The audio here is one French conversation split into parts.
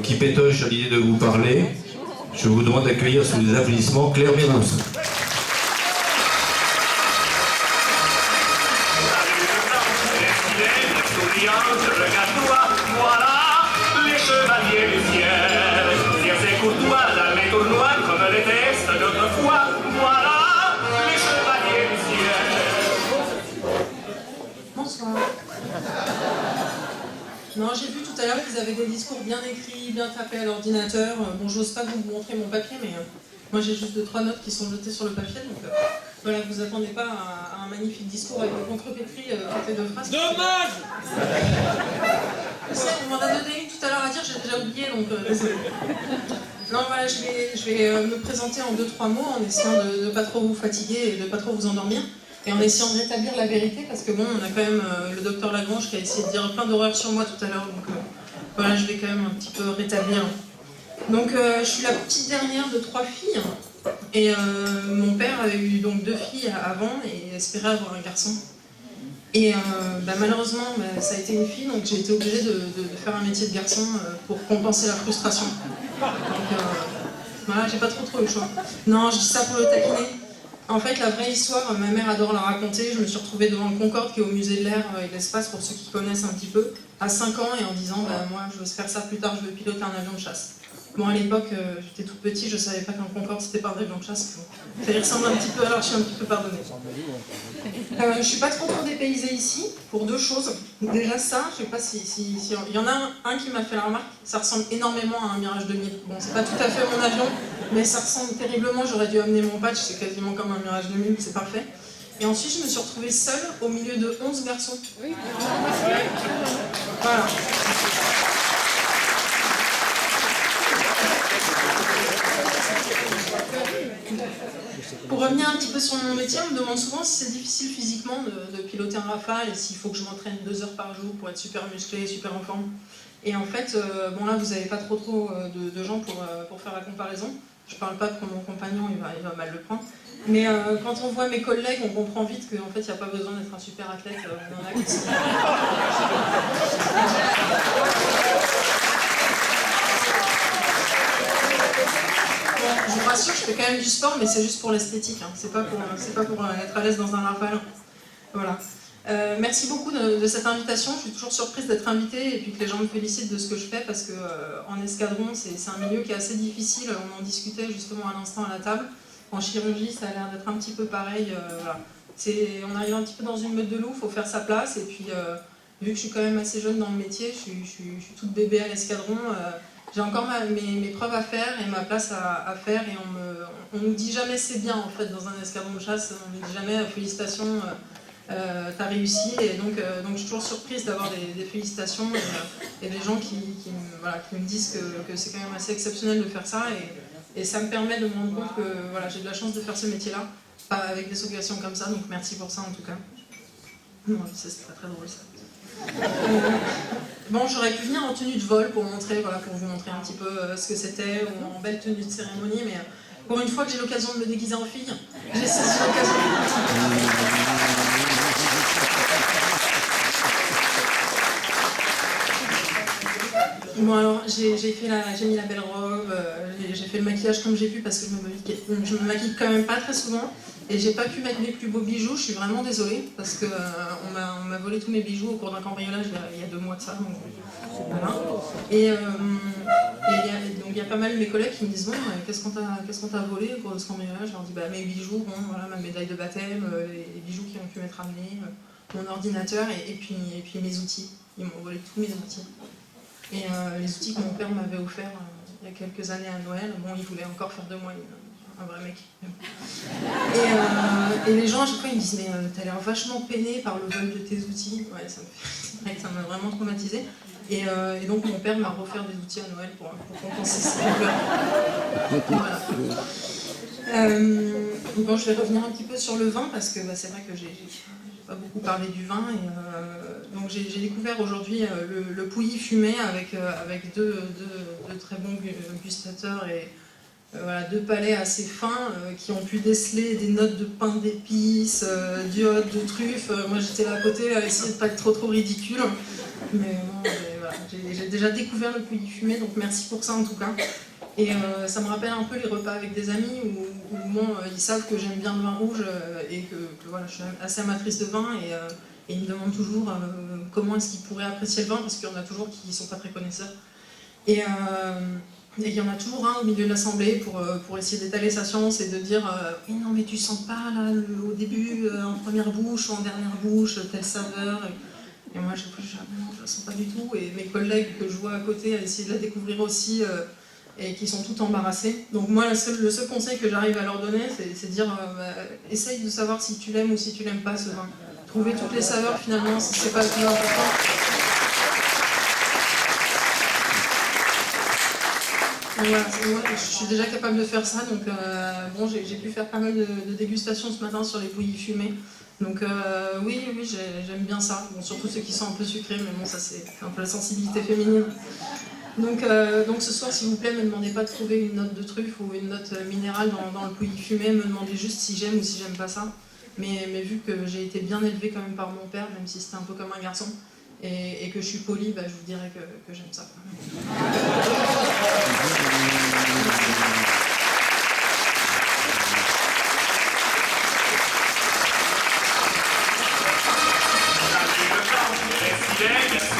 qui pétoche à l'idée de vous parler. Je vous demande d'accueillir sous les applaudissements Claire Mirous. Voilà les chevaliers du ciel, fiers et courtois, armés tournois, comme les textes d'autrefois. Voilà les chevaliers du ciel. Bonsoir. Non, j'ai vu tout à l'heure qu'ils avaient des discours bien écrits, bien tapés à l'ordinateur. Bon, j'ose pas vous montrer mon papier, mais moi j'ai juste 2-3 notes qui sont jetées sur le papier, donc voilà, vous attendez pas à un magnifique discours avec des contrepétries fait de phrases. Dommage. On m'en a donné une tout à l'heure à dire, j'ai déjà oublié, donc désolé. Non, voilà, je vais me présenter en 2-3 mots en essayant de ne pas trop vous fatiguer et de ne pas trop vous endormir. Et en essayant de rétablir la vérité, parce que bon, on a quand même le docteur Lagrange qui a essayé de dire plein d'horreurs sur moi tout à l'heure, donc voilà, je vais quand même un petit peu rétablir. Donc je suis la petite dernière de 3 filles, et mon père avait eu donc 2 filles avant et espérait avoir un garçon. Et malheureusement, ça a été une fille, donc j'ai été obligée de faire un métier de garçon pour compenser la frustration. Donc voilà, j'ai pas trop eu le choix. Non, je dis ça pour le taquiner. En fait, la vraie histoire, ma mère adore la raconter. Je me suis retrouvée devant le Concorde, qui est au musée de l'air et de l'espace, pour ceux qui connaissent un petit peu, à 5 ans, et en disant moi, je veux faire ça plus tard, je veux piloter un avion de chasse. Bon, à l'époque, j'étais tout petit, je savais pas qu'un Concorde c'était pas un avion de chasse. Ça y ressemble un petit peu, alors je suis un petit peu pardonnée. Je suis pas trop dépaysée ici, pour 2 choses. Déjà ça, je sais pas si il y en a un qui m'a fait la remarque, ça ressemble énormément à un Mirage 2000. Bon, c'est pas tout à fait mon avion, mais ça ressemble terriblement, j'aurais dû amener mon patch, c'est quasiment comme un Mirage 2000, c'est parfait. Et ensuite, je me suis retrouvée seule au milieu de 11 garçons. Voilà. Pour revenir un petit peu sur mon métier, on me demande souvent si c'est difficile physiquement de piloter un Rafale et s'il faut que je m'entraîne 2 heures par jour pour être super musclé, super en forme. Et en fait, bon là vous n'avez pas trop de gens pour faire la comparaison. Je parle pas pour mon compagnon, il va mal le prendre. Mais quand on voit mes collègues, on comprend vite qu'en fait il n'y a pas besoin d'être un super athlète. On en a qui sont... Je vous rassure, je fais quand même du sport, mais c'est juste pour l'esthétique, hein. C'est pas pour être à l'aise dans un Rafale. Voilà. Merci beaucoup de cette invitation. Je suis toujours surprise d'être invitée et puis que les gens me félicitent de ce que je fais, parce que en escadron, c'est un milieu qui est assez difficile. On en discutait justement à l'instant à la table. En chirurgie, ça a l'air d'être un petit peu pareil. Voilà. On arrive un petit peu dans une meute de loup, il faut faire sa place. Et puis, vu que je suis quand même assez jeune dans le métier, je suis toute bébé à l'escadron. J'ai encore mes preuves à faire et ma place à faire, et on nous dit jamais c'est bien en fait dans un escadron de chasse, on nous dit jamais félicitations, t'as réussi, et donc je suis toujours surprise d'avoir des félicitations et des gens qui me disent que c'est quand même assez exceptionnel de faire ça, et ça me permet de me rendre compte que voilà, j'ai de la chance de faire ce métier-là, pas avec des occasions comme ça, donc merci pour ça en tout cas. Non, c'est pas très drôle ça. Bon, j'aurais pu venir en tenue de vol pour vous montrer un petit peu ce que c'était, ou en belle tenue de cérémonie, mais pour une fois que j'ai l'occasion de me déguiser en fille, j'ai saisi l'occasion. Bon alors, j'ai mis la belle robe, j'ai fait le maquillage comme j'ai pu, parce que je me maquille quand même pas très souvent. Et j'ai pas pu mettre mes plus beaux bijoux, je suis vraiment désolée, parce que on m'a volé tous mes bijoux au cours d'un cambriolage il y a 2 mois de ça. Donc, voilà. Et donc il y a pas mal de mes collègues qui me disent bon, qu'est-ce qu'on t'a volé au cours de ce cambriolage? Je leur dis mes bijoux, bon, voilà, ma médaille de baptême, les bijoux qui ont pu m'être amenés, mon ordinateur et puis mes outils. Ils m'ont volé tous mes outils. Et les outils que mon père m'avait offerts il y a quelques années à Noël, bon, il voulait encore faire de moi un vrai mec. Et les gens à chaque fois ils me disent mais t'as l'air vachement peiné par le vol de tes outils. Ouais, ça m'a vraiment traumatisé. Et donc mon père m'a offert des outils à Noël pour compenser ces pleurs. Voilà. Bon, je vais revenir un petit peu sur le vin, parce que c'est vrai que j'ai pas beaucoup parlé du vin. Et, donc j'ai découvert aujourd'hui le Pouilly fumé avec 2 très bons gustateurs et voilà, 2 palais assez fins qui ont pu déceler des notes de pain d'épices, d'iode, de truffes. Moi j'étais là à côté à essayer de pas être trop ridicule. Mais bon, voilà, j'ai déjà découvert le pouilly fumé, donc merci pour ça en tout cas. Et ça me rappelle un peu les repas avec des amis où bon, ils savent que j'aime bien le vin rouge et que voilà, je suis assez amatrice de vin et ils me demandent toujours comment est-ce qu'ils pourraient apprécier le vin parce qu'il y en a toujours qui ne sont pas très connaisseurs. Et il y en a toujours un au milieu de l'assemblée pour essayer d'étaler sa science et de dire oui, non mais tu sens pas là au début, en première bouche ou en dernière bouche, telle saveur. Et moi je ne la sens pas du tout. Et mes collègues que je vois à côté à essayer de la découvrir aussi et qui sont toutes embarrassées. Donc moi le seul conseil que j'arrive à leur donner c'est de dire essaye de savoir si tu l'aimes ou si tu l'aimes pas ce vin. Trouver toutes les saveurs finalement, c'est pas le plus important. Voilà, moi, je suis déjà capable de faire ça, donc bon, j'ai pu faire pas mal de dégustations ce matin sur les pouilly fumés. Donc oui, j'aime bien ça. Bon, surtout ceux qui sont un peu sucrés, mais bon, ça c'est un peu la sensibilité féminine. Donc ce soir, s'il vous plaît, ne me demandez pas de trouver une note de truffe ou une note minérale dans le pouilly fumé, me demandez juste si j'aime ou si j'aime pas ça. Mais vu que j'ai été bien élevée quand même par mon père, même si c'était un peu comme un garçon, et que je suis polie, bah, je vous dirais que j'aime ça.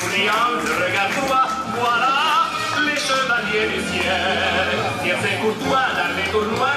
Souriante, regarde-toi, voilà les chevaliers du ciel, fiers et courtois dans les tournois.